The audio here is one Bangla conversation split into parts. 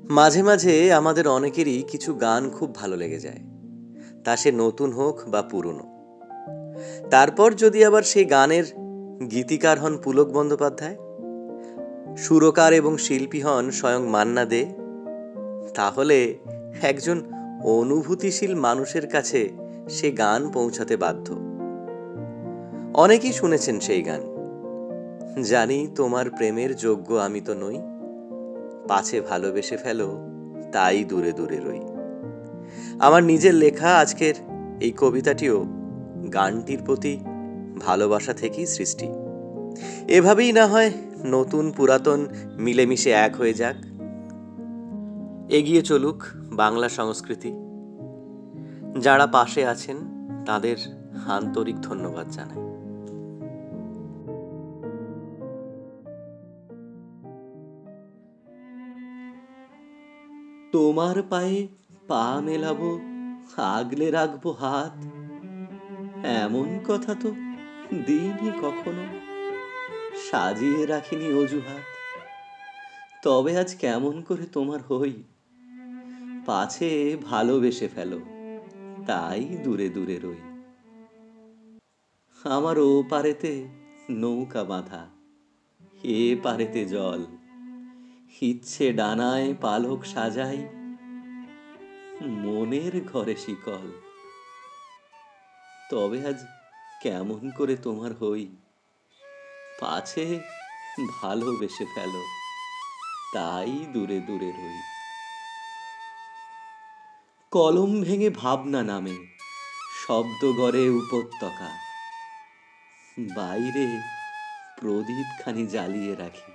মাঝে মাঝে আমাদের অনেকেরই কিছু গান খুব ভালো লেগে যায়, তা সে নতুন হোক বা পুরনো। তারপর যদি আবার সেই গানের গীতিকার হন পুলক বন্দ্যোপাধ্যায়, সুরকার এবং শিল্পী হন স্বয়ং মান্না দে, তাহলে একজন অনুভূতিশীল মানুষের কাছে সে গান পৌঁছাতে বাধ্য। অনেকেই শুনেছেন সেই গান। জানি তোমার প্রেমের যোগ্য আমি তো নই, পাছে ভালোবেসে ফেলো তাই দূরে দূরে রই। আমার নিজের লেখা আজকের এই কবিতাটিও গানটির প্রতি ভালোবাসা থেকেই সৃষ্টি। এভাবেই না হয় নতুন পুরাতন মিলেমিশে এক হয়ে যাক, এগিয়ে চলুক বাংলা সংস্কৃতি। যারা পাশে আছেন তাদের আন্তরিক ধন্যবাদ জানাই। তোমার পায়ে পা মেলাবো, আগলে রাখবো হাত, এমন কথা তো দিইনি কখনো, সাজিয়ে রাখিনি অজুহাত। তবে আজ কেমন করে তোমার হই, পাছে ভালোবেসে ফেলো তাই দূরে দূরে রই। আমার ও পারেতে নৌকা বাঁধা, এ পারেতে জল, ইচ্ছে ডানায় পালক সাজাই, মনের ঘরে শিকল। তবে আজ কেমন করে তোমার হই, পাছে ভালোবেসে ফেলো তাই দূরে দূরে রই। কলম ভেঙে ভাবনা নামে, শব্দ গড়ে উপত্যকা, বাইরে প্রদীপ খানি জ্বালিয়ে রাখি,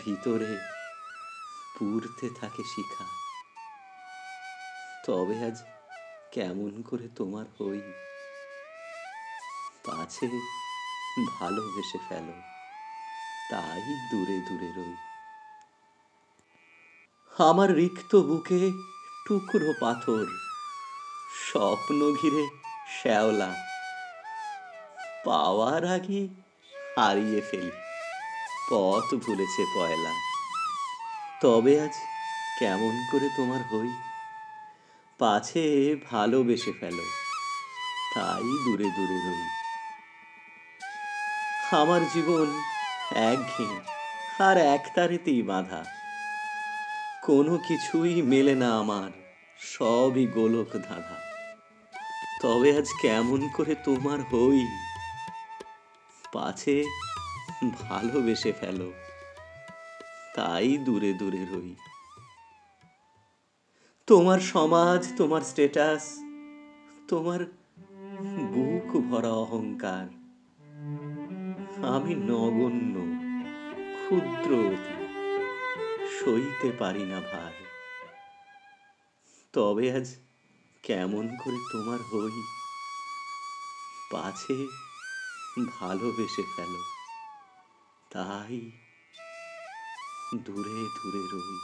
ভিতরে পুড়তে থাকে শিখা। তবে আজ কেমন করে তোমার হই, পাছে ভালোবেসে ফেলো তাই দূরে দূরে রই। আমার রিক্ত বুকে টুকরো পাথর, স্বপ্ন ঘিরে শ্যাওলা, পাওয়ার আগে হারিয়ে ফেলি, পথ ভুলেছে পয়লা। তবে আজ কেমন করে তোমার হই, পাছে ভালোবেসে ফেলো তাই দূরে দূরে রই। আমার জীবন একঘেয়ে আর একতারেতেই বাঁধা, কোনো কিছুই মেলে না আমার, সবই গোলক ধাঁধা। তবে আজ কেমন করে তোমার হই, পাছে ভালোবেসে ফেলো তাই দূরে দূরে রই। তোমার সমাজ, তোমার স্ট্যাটাস, তোমার বুক ভরা অহংকার, আমি নগণ্য, ক্ষুদ্র অতি, সইতে পারি না ভার। তবে আজ কেমন করে তোমার হই, পাছে ভালোবেসে ফেলো তাই দূরে দূরে রই।